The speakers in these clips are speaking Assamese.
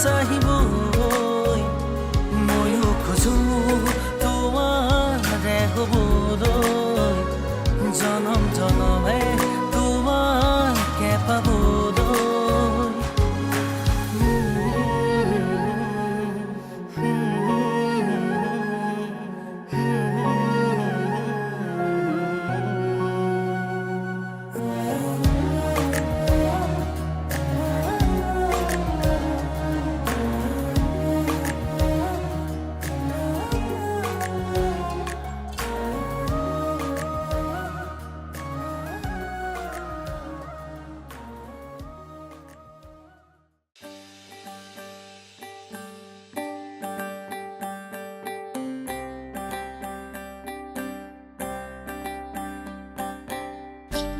চাহিবই ময়ো খোজো তোমাৰে হ'বলৈ জনম জনমে তোমাকে পাবলৈ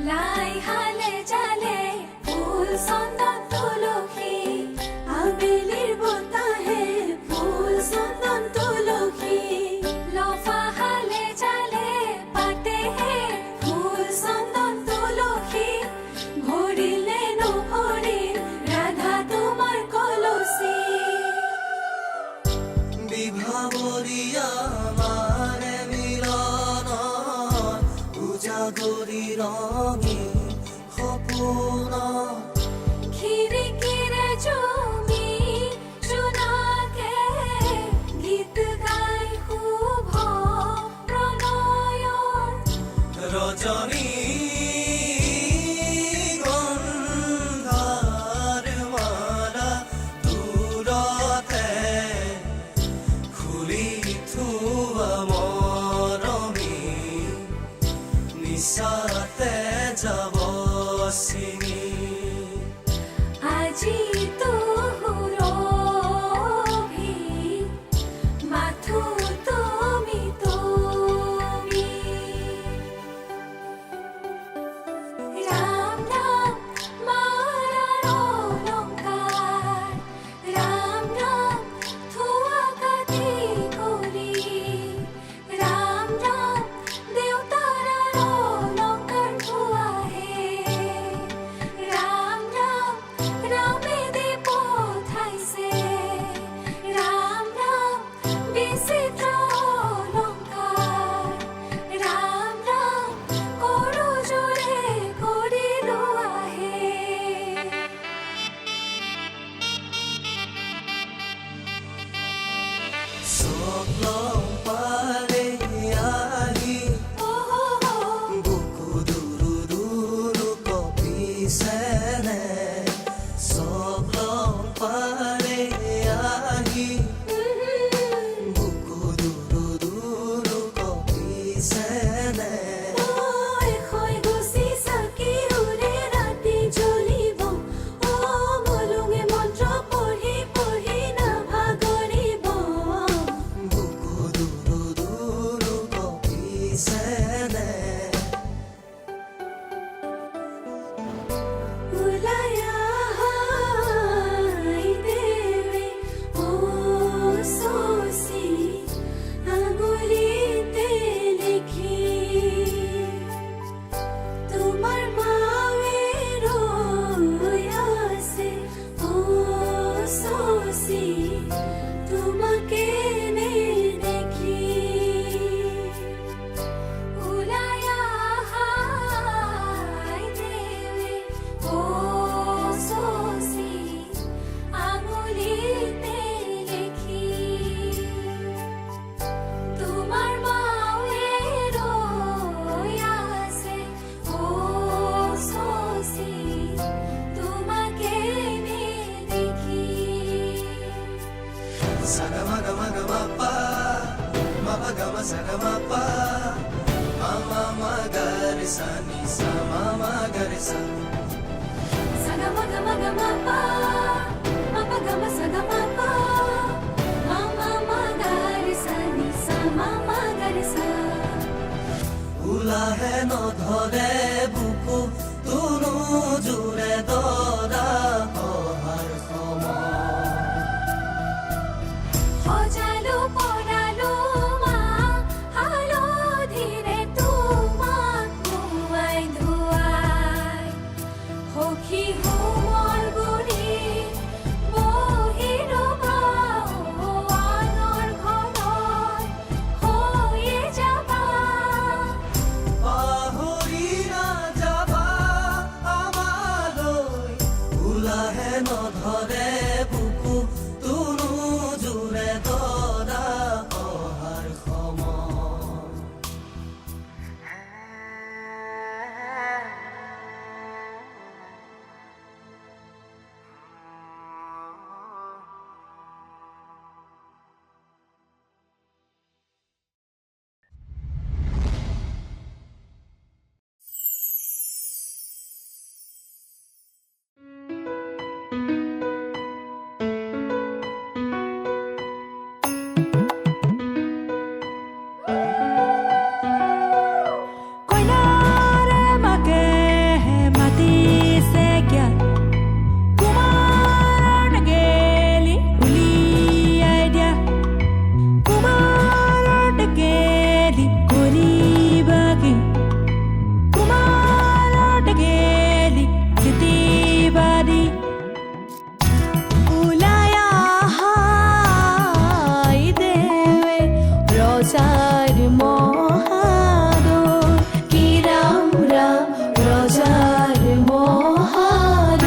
লাই হালে জালে ফুল চন্দন তুলসী আবেলিৰ বতাহে ফুল চন্দন তুলসী লফা হালে জালে পাতেহে ফুল চন্দন তুলসী ভৰিলে নভৰিল ৰাধা তোমাৰ কলচী বিভাবৰীয়া মানে মিলন উজাগৰি ৰঙী সপোন খিৰিকীৰে জমি জোনাকে গীত গাই শুভ প্ৰণয়ৰ ৰজনী গন্ধাৰ মালা দূৰতে খুলি থোৱা মৰমী নিচাতে যাব ছিঙি আজি তোৰভি মাথো তুমি তুমি ৰাম ৰাম মাৰাৰ অলংকাৰ ৰাম ৰাম থোৱা কাটি কৰি ৰাম ৰাম দেউতাৰ অলংকাৰ থোৱাহে ৰাম ৰাম ৰামে দি পঠাইছে ৰাম ৰাম বিচিত্ৰ অলংকাৰ ৰাম ৰাম কৰো জোৰে কৰিলো আহে চকলং পাৰে আহি বুকু দুৰু দুৰু কপিছেনে চকলং পাৰে আহি বুকু দুৰু দুৰু কপিছেনে হৈ গুচি চাকি উৰে ৰাতি জ্বলিব মলুঙে মন্ত্ৰ পঢ়ি পঢ়ি নাভাগৰিব বুকু দুৰু দুৰু কপিছেনে ওলাই আহাই দেৱে শশী আঙুলিতে লিখি তোমাৰ মাৱে ৰৈ আছে শশী তোমাকে নেদেখি ওলাই আহাই দেৱে শশী আঙুলিতে লিখি তোমাৰ মাৱে ৰৈ আছে শশী তোমাকে নেদেখি Sagamagama mapagama sagamapa mama magarisa ni sa mama garisa Sagamagamagama mapagama sagamapa mama magarisa ni sa mama garisa উলাহে নধৰে বুকু তুনো জোৰে দৰা সহাৰ সময় সজালো পৰালো মা হালধিৰে তোমাক ধুৱাই ধুৱাই সখী হোমৰ নধৰে বুকু তুনো জোৰে দৰা অহাৰ সময় কইনাৰে মাকে মাতিছে কিয় কুমাৰ টেকেলি উলিয়াই দিয়া কুমাৰ টেকেলি কৰিবা কি কুমাৰ টেকেলি জিতিবা দি ওলাই আহা আই দেৱে ৰজাৰ মহাদৰ কি ৰাম ৰাম ৰজাৰ মহাদৰ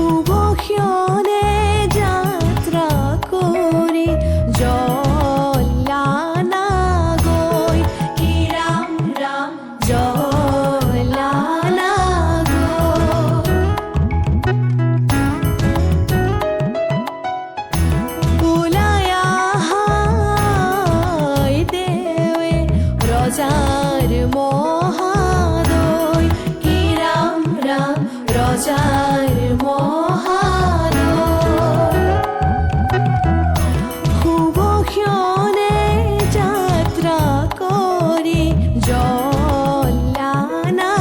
শুভক্ষণে যাত্ৰা কৰি জলানা গৈ কি ৰাম ৰাম জলানা গৈ ওলাই আহা আই দেৱে ৰজাৰ মহাদয় কি ৰাম ৰাম ৰজাৰ মহাদয় শুভক্ষণে যাত্ৰা কৰি জলানা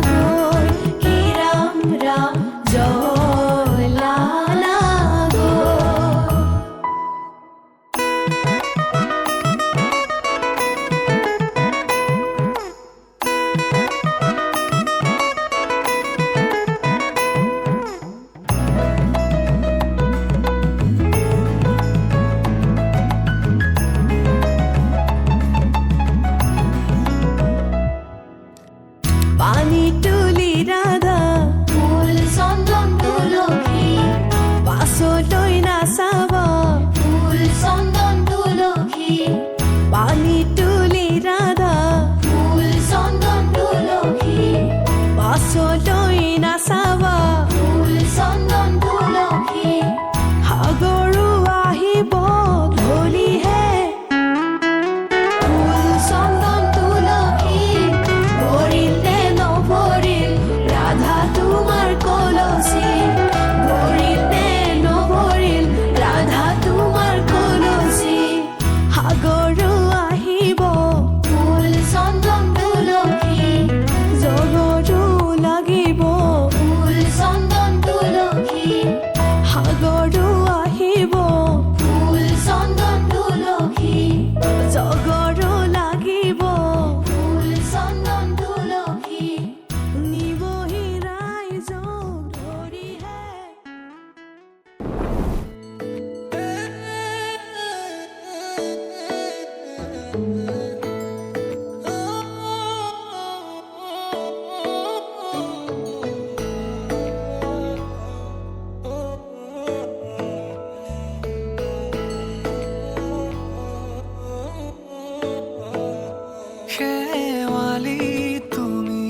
গৈ কি ৰাম ৰাম জলানা গৈ পানী তুলি ৰাধা ফুল চন্দন তুলসী পাছলৈ নাচাবা ফুল চন্দন তুলসী পানী তুলি ৰাধা ফুল চন্দন তুলসী পাছলৈ নাচাবা ফুল চন্দন তুলসী সাগৰো আহিব ধলিহে ফুল চন্দন তুলসী ভৰিল নে নভৰিল ৰাধা তোমাৰ কলচী ভৰিল নে নভৰিল ৰাধা তোমাৰ কলচী সাগৰো আহিব ফুল চন্দন তুলসী জগৰো লাগিব ফুল চন্দন তুলসী সাগৰো আহিব ফুল চন্দন তুলসী জগৰো লাগিব ফুল চন্দন তুলসী নিবহি ৰাইজক ধৰিহে শেৱালি তুমি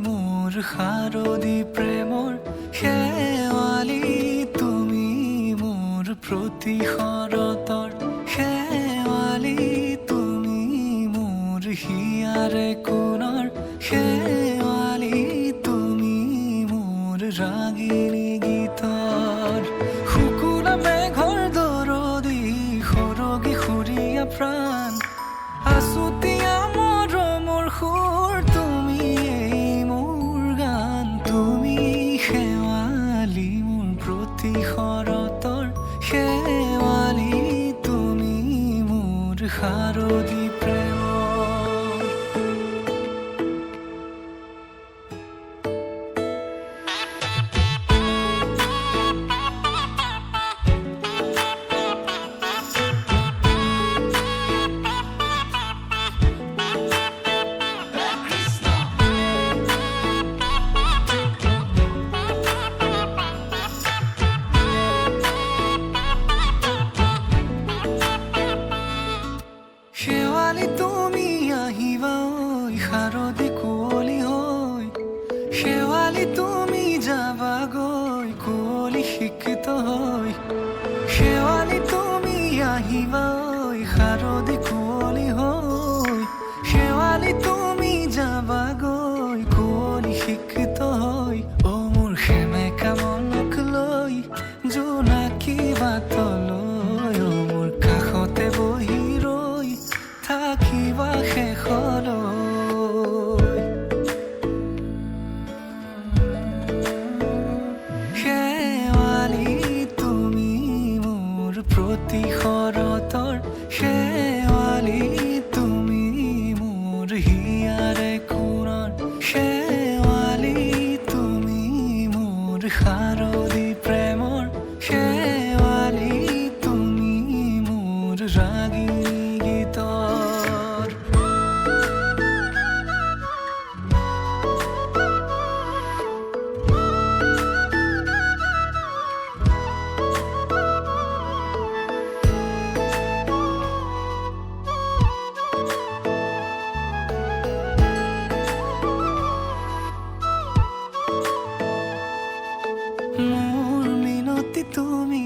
মোৰ শাৰদী প্ৰেমৰ শেৱালি তুমি মোৰ প্ৰতি শৰতৰ শেৱালি তুমি মোৰ হিয়াৰে কোণৰ শেৱালি তুমি মোৰ ৰাগিনী গীতৰ শুকুলা মেঘৰ দৰদি সৰগী সুৰীয়া প্ৰাণ আছুতীয়া মৰমৰ সুৰ তুমি মোৰ গান তুমি শেৱালি মোৰ প্ৰতি শৰতৰ শেৱালি তুমি মোৰ শাৰদী প্ৰেমৰ হৈ শেৱালি তুমি আহিবা ঐ শাৰদী কুঁৱলী হৈ শেৱালি তুমি যাবাগৈ কুঁৱলী শিক্ষিত হৈ অ মোৰ সেমেকা মনক লৈ জোনাকী বাটলৈ অ মোৰ কাষতে বহি ৰৈ থাকিবা শেষলৈ শেৱালি তুমি মোৰ প্ৰতি শৰতৰ শেৱালি তুমি মোৰ হিয়াৰে কোণৰ শেৱালি তুমি মোৰ শাৰদী প্ৰেমৰ শেৱালি তুমি মোৰ ৰাগী গীতৰ মোৰ মিনতি তুমি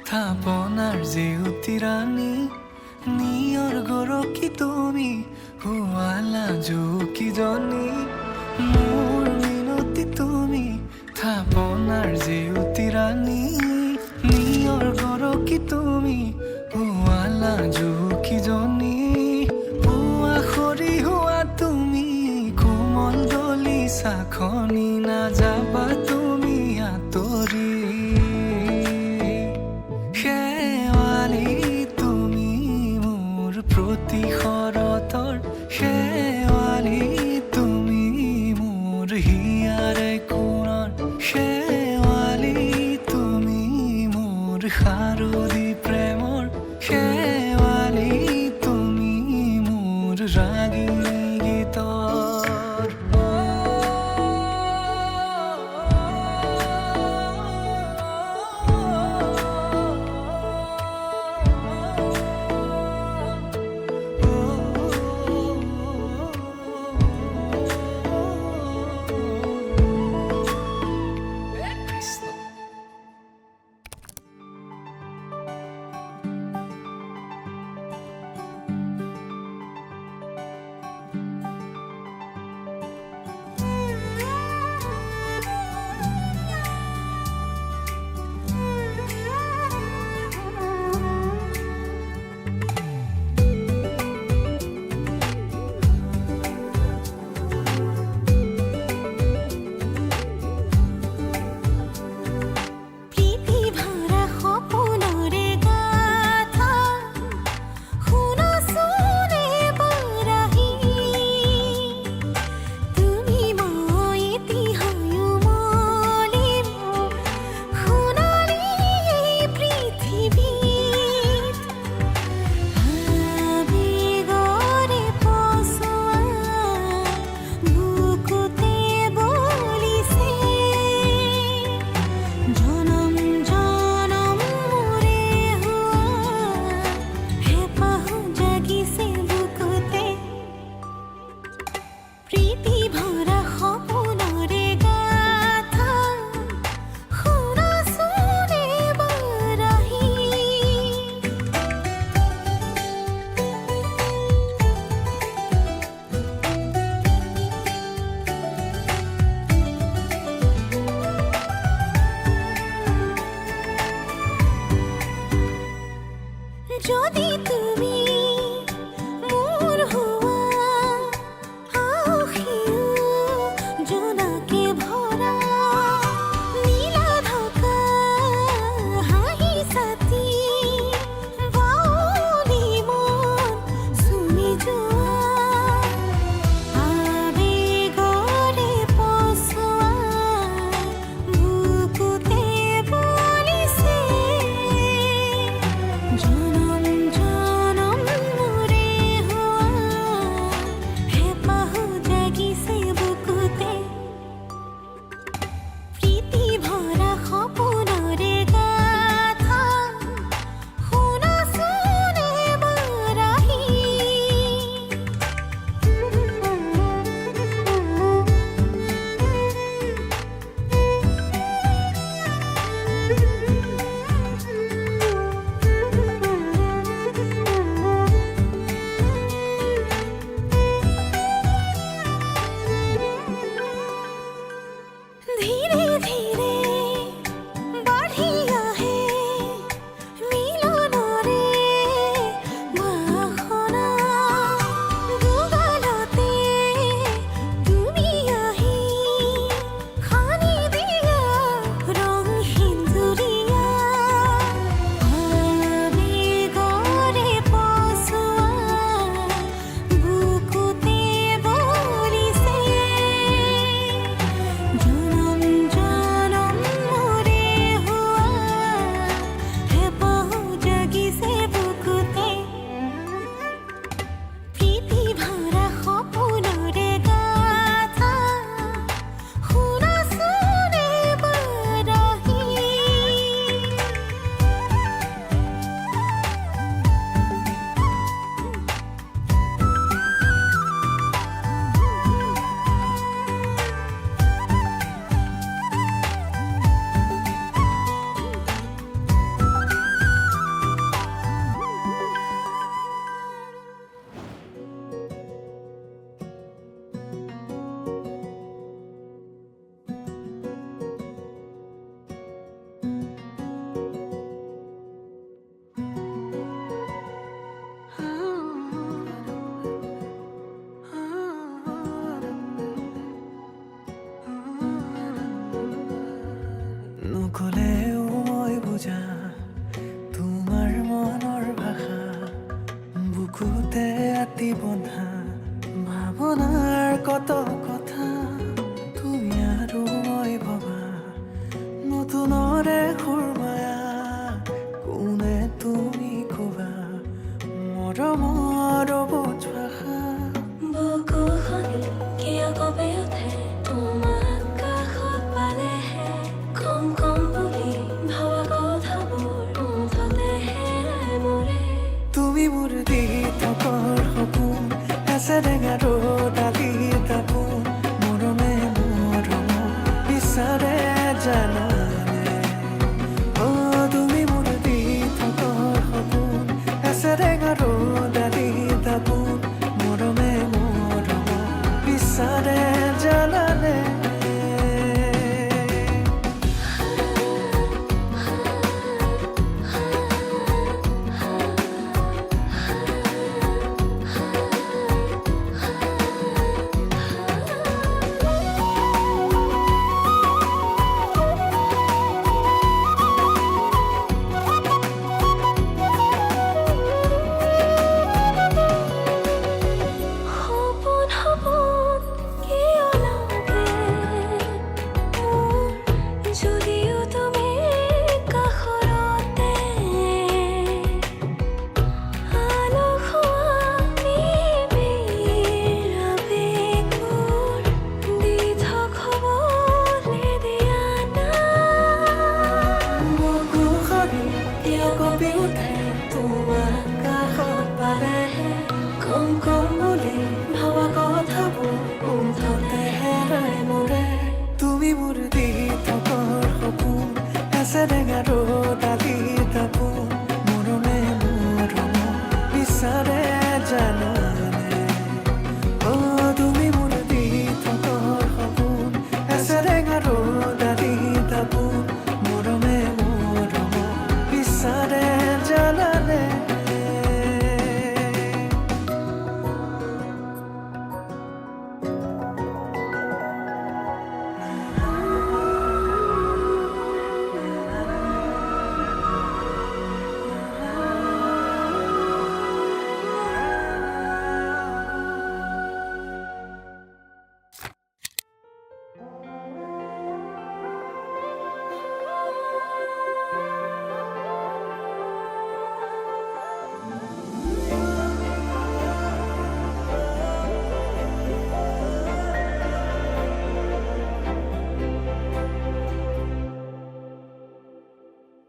থাপনাৰ জেউতি ৰাণী নিয়ৰ গৰকী তুমি শুৱালা জুকিজনী মোৰ মিনতি তুমি থাপনাৰ জেউতি ৰাণী নিয়ৰ গৰকী তুমি শুৱালা জুকিজনী পুৱা খৰি হোৱা তুমি কোমল দলি চাখনি নাযাবা তুমি আঁতৰি শেৱালি তুমি মোৰ প্ৰতি শৰতৰ শেৱালি তুমি মোৰ হিয়াৰে কোণৰ শেৱালি তুমি মোৰ শাৰদী প্ৰেমৰ শেৱালি তুমি মোৰ ৰাগী গীতৰ বিচাৰে জানানে অ তুমি মোৰ দি থকাৰ সপোন এচেৰেঙা ৰ'দালি দাপোন মৰমে মৰম বিচাৰে জানানে সপোন সপোন কিয় লাগে যদিও তুমি কাষৰতে আলসুৱা নিবিড় আবেগবোৰ দি থ'বলৈ দিয়া নাই মোকো সৰি কিয় কপি উঠে তোমাৰ কাষত পালেহে কম কম বুলি ভাবা কথাবোৰ মুঠতে হেৰাই মৰে তুমি মোৰ দি থকাৰ সপোন এচেৰেঙা ৰ'দালি দাপোন মৰমে মৰম বিচাৰে জানানে অ তুমি মোৰ দি থকাৰ সপোন এচেৰেঙা ৰ'দালি দাপোন মৰমে মৰম বিচাৰে জানানে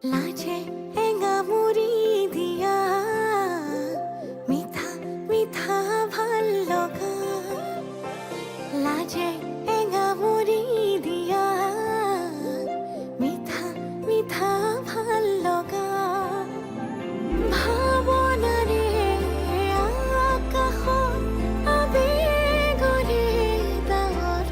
লাজে এঙামুৰি দিয়া মিঠা মিঠা ভাল লগা লাজে এঙামুৰি দিয়া মিঠা মিঠা ভাল লগা ভাৱনাৰে আকাশত আবেগৰে ডাৱৰত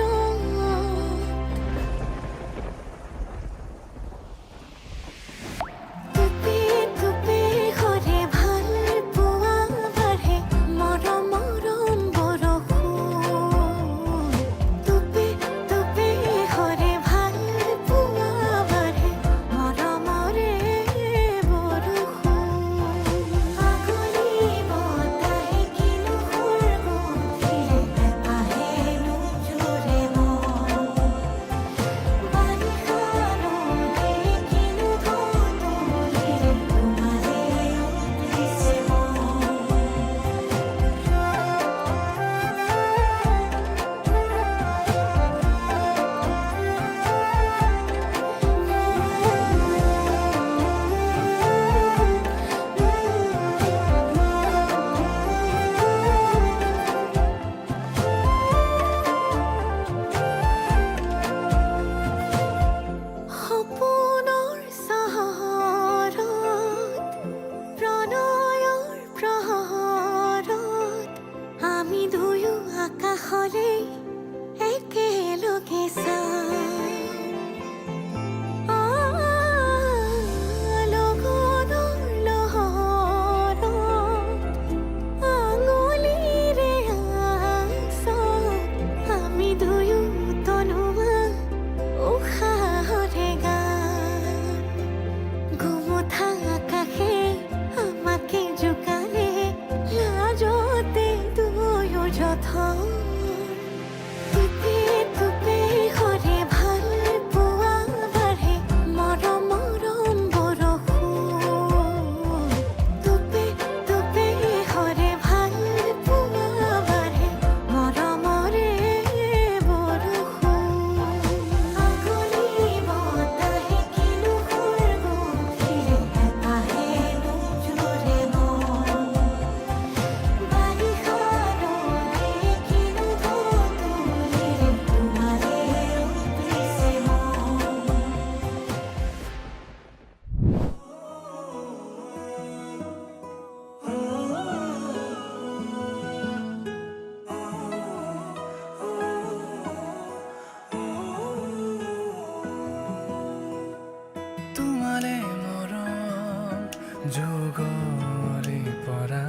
যুগৰে পৰা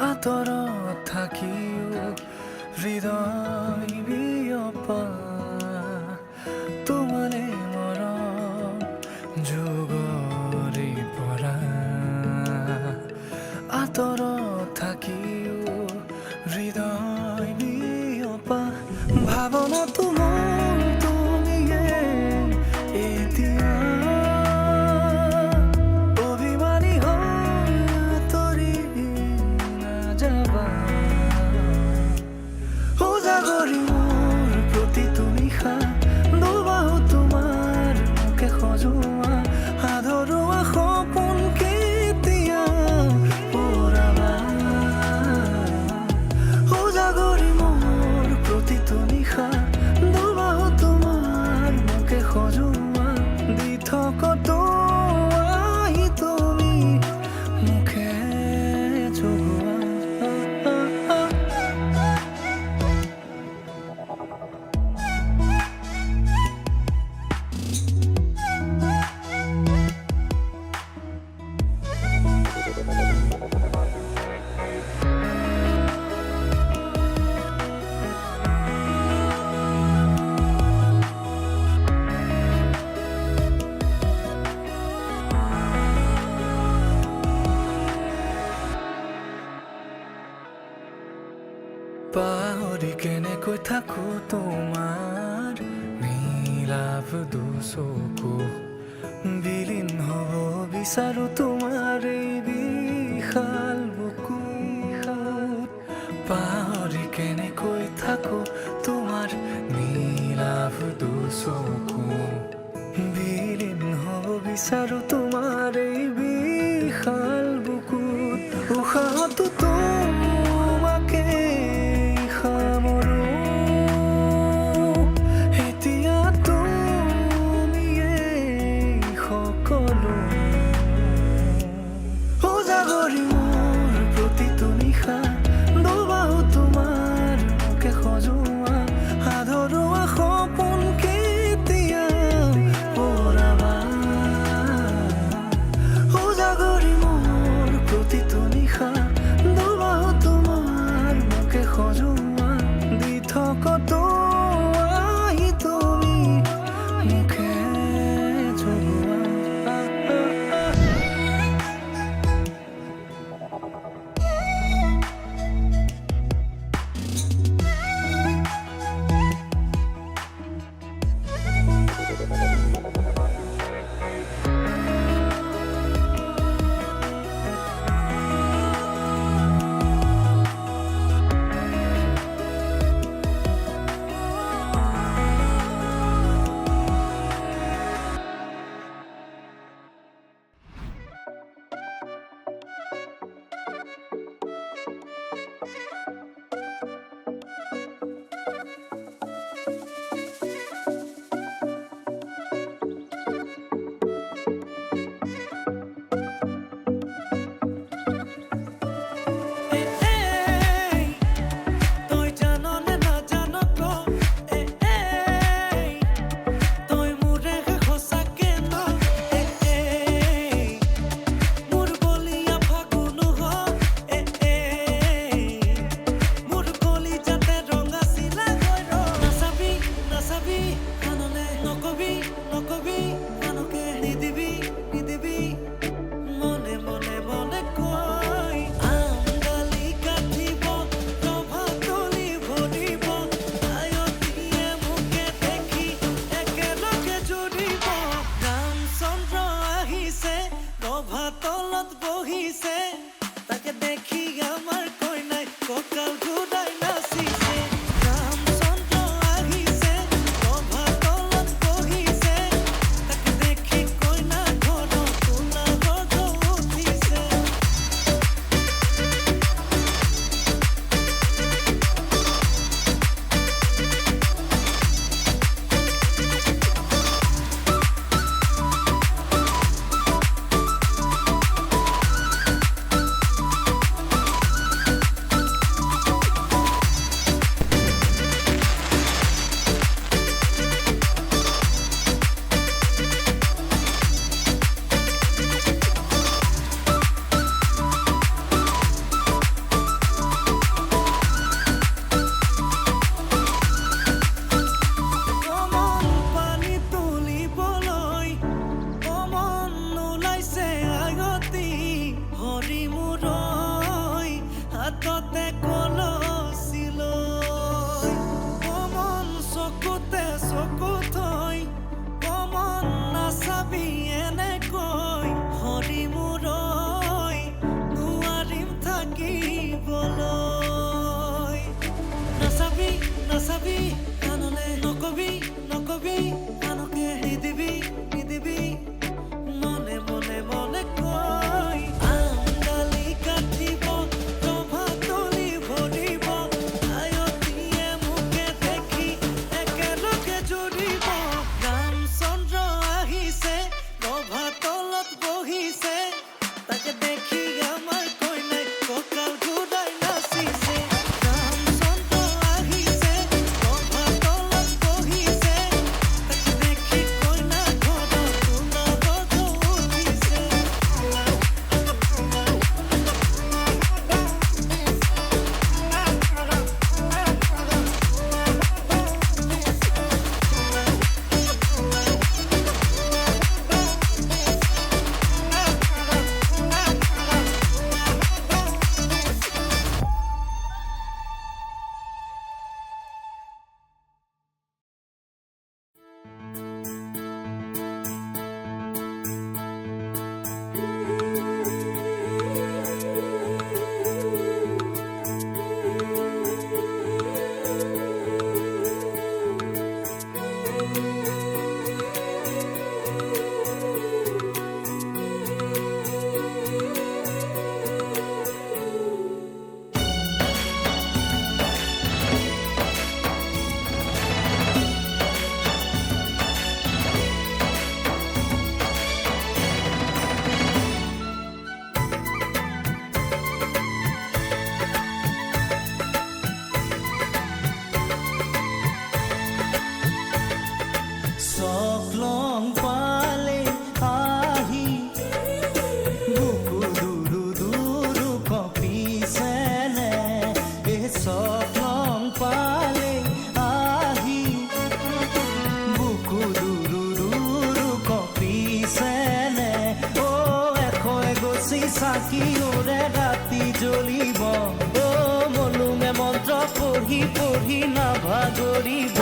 আঁতৰত থাকিও হৃদয় বিয়পা তোমাৰে মৰম যুগৰে পৰা আঁতৰত থাকিও হৃদয় বিয়পা ভাৱনা তোমাৰ তুমিয়ে এতিয়া অভিমানী হৈ তৰি নাযাবা উজাগৰি মোৰ প্ৰতিটো নিশা দুবাহু তোমাৰ মোকে সজোৱা আধৰুৱা সপোন কেতিয়া পুৰাবা উজাগৰি মোৰ প্ৰতিটো নিশা দুবাহু তোমাৰ মোকে সজোৱা দি থকতো আহি তুমি মুখে জোগোৱা পাহৰি কেনেকৈ থাকো তোমাৰ নীলাভ দুচকু বিলীন হ'ব বিচাৰো তোমাৰ এই বিশাল বুকুত পাহৰি কেনেকৈ থাকো তোমাৰ নীলাভ দুচকু বিলীন হ'ব বিচাৰো তোমাৰ এই বিশাল বুকুত উশাহতো তোমাকে সামৰো এতিয়া তুমিয়ে সকলো উজাগৰি মোৰ প্ৰতিটো নিশা দুবাহু তোমাৰ মোকে সজোৱা আধৰুৱা সপোন কেতিয়া পুৰাবা উজাগৰি মোৰ প্ৰতিটো নিশা চাকিওৰে ৰাতি জ্বলিব অ মলুঙে মন্ত্ৰ পঢ়ি পঢ়ি নাভাগৰিব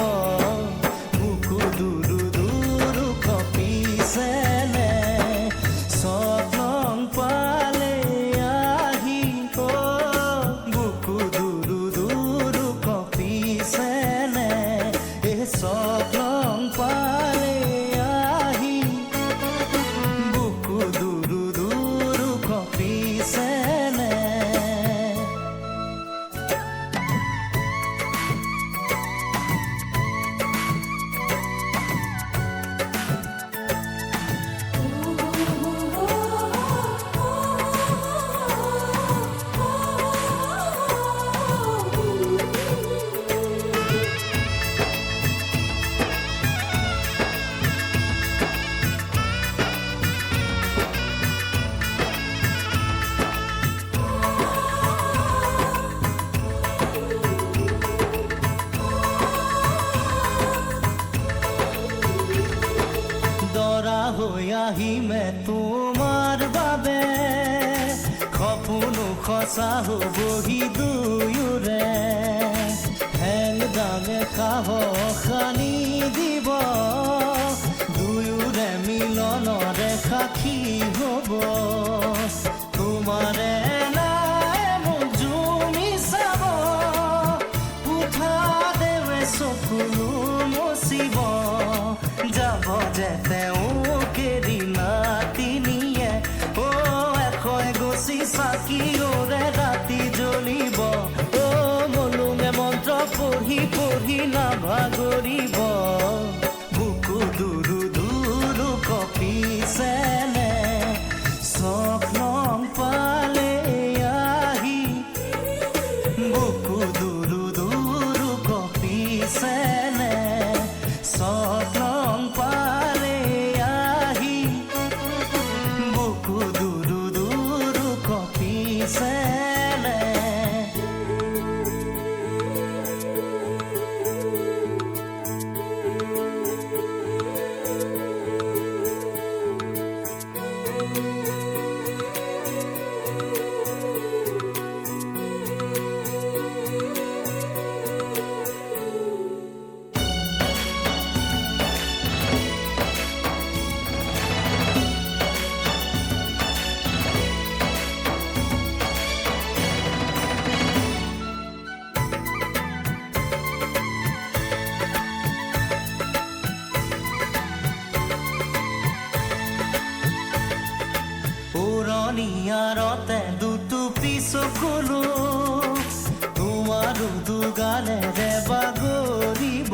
বুকু দুৰু দুৰু কঁপিছেনে স্বপ্ন পালে আহি অ বুকু দুৰু দুৰু কঁপিছেনে এই স্বপ্ন পালে আহি বুকু দুৰু দুৰু কঁপিছেনে দৰা হৈ আহিমে তোমাৰ বাবে সপোনো সঁচা হ'বহি দুয়োৰে হেং দামে সাহস আনি দিব দুয়োৰে মিলনৰে সাক্ষী হ'ব তোমাৰে নাই মোক জুমি চাব উঠা দেৱে চকুলো মচিব যাব যে তেওঁ কেৰি নাতিনিয়ে অ এশই গছি চাকিওৰে ৰাতি জ্বলিব অ মলুঙে মন্ত্ৰ পঢ়ি পঢ়ি নাভাগৰিব বুকু দুৰু দুৰু কঁপিছেনে স্বপ্ন পালে আহি বুকু দুৰু দুৰু কঁপিছেনে স্বপ্ন পালে আহি বুকু দুৰু দুৰু কঁপিছেনে উৰণীয়াৰতে দুটুপি চকুলো তোমাৰো দুগালেৰে বাগৰিব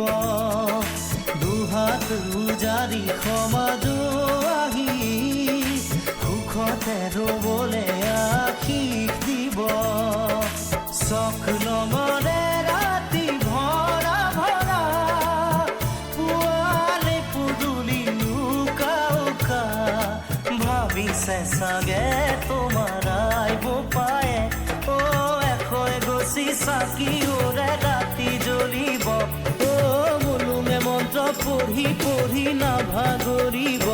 দুহাত উজাৰি সমাজো আহি সুখতে ৰ'বলে আশীষ দিব চকলমৰে ৰাতি ভৰা ভৰা পুৱালে পুদুলি লুকা উকা ভাবিছে চাগে তোমাৰ আইব পায়ে অ এশই গছি চাকিওৰে ৰাতি জ্বলিব অ মলুঙে মন্ত্ৰ পঢ়ি পঢ়ি নাভাগৰিব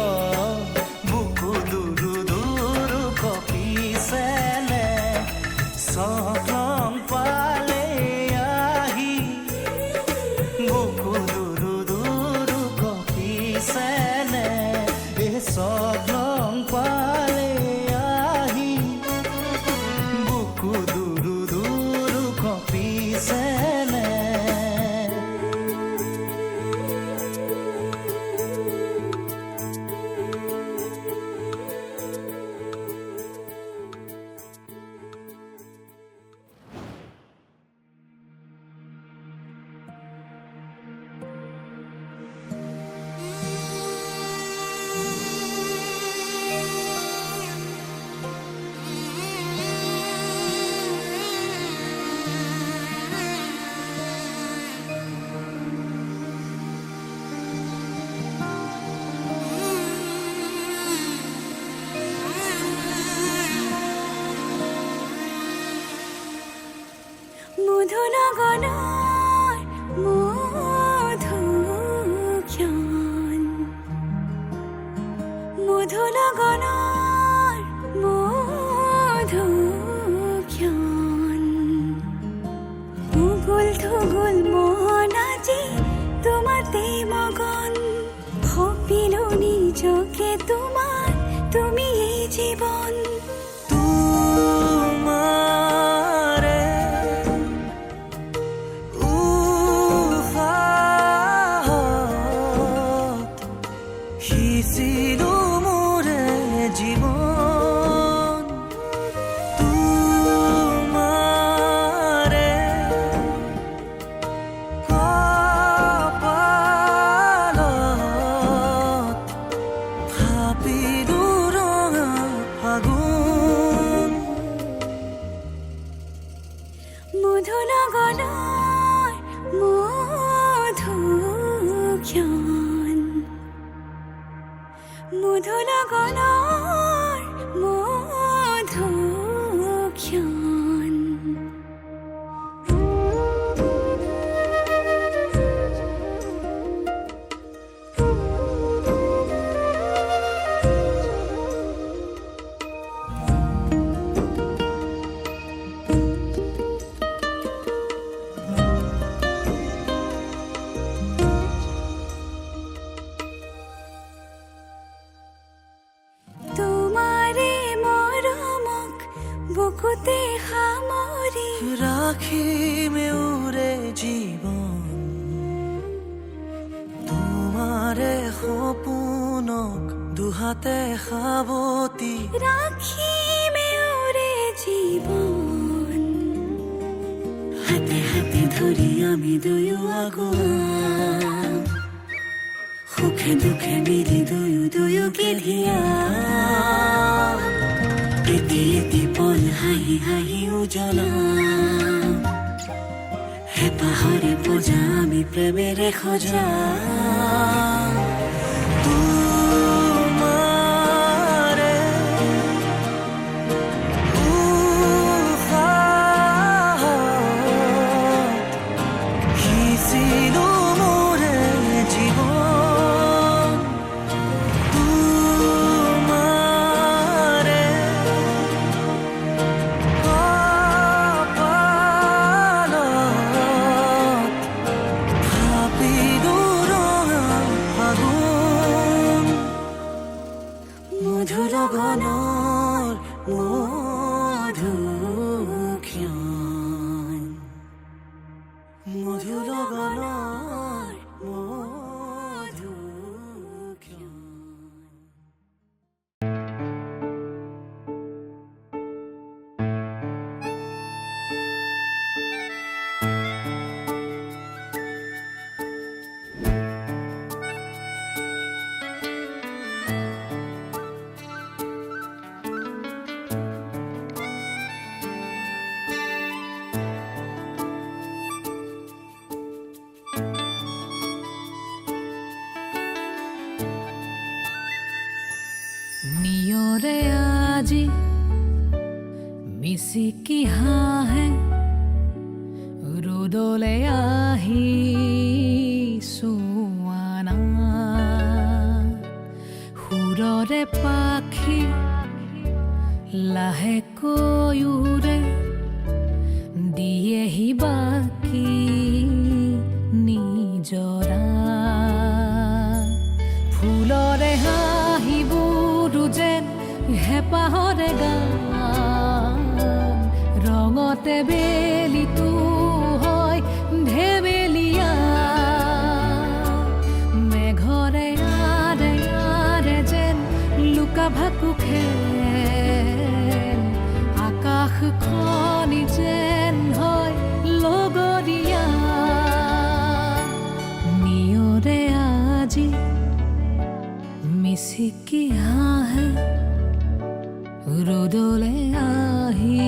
বুকু দুৰু দুৰু কঁপিছেনে স্বপ্ন পালে আহি বুকু দুৰু দুৰু কঁপিছেনে এই স্বপ্ন পালে আহি বুকু দুৰু দুৰু কঁপিছেনে মধু লগনৰ মধুক্ষণ বুকুতে সামৰি ৰাখিমে উৰে জীৱন তোমাৰে সপোনক দুহাতে সাৱতি ৰাখিমে উৰে জীৱন হাতে হাতে ধৰি আমি দুয়ো আগুৱাম সুখে দুখে মিলি দুয়োকে ধিয়াম এটি এটি পল হাঁহি হাঁহি উজ্বলাম হেঁপাহৰে পূজা আমি প্ৰেমেৰে সজাম তোমাৰে উশাহত সিঁচিলো মোৰে জীৱন তোমাৰে কপালত থাপিলো ৰঙা ফাগুন মধুৰ গণৰ মধুক্ষণ মধুৰ গণৰ মধুক্ষণ নিয়ৰে আজি মিচিকি হাঁহে ৰ'দলে আহি চোৱানা সুৰৰে পাখি লাহেকৈ উৰে দিয়েহি বাকী নিজৰা ফুলৰে হাঁহিবোৰ যেন হেঁপাহৰে গান ৰঙতে বেলিটো হয় ঢেমেলীয়া মেঘৰে আৰে আৰে যেন লুকা ভাকু খেল আকাশখনি যেন হয় লগৰীয়া নিয়ৰে আজি মিচিকি হাঁহে ৰ'দলে আহি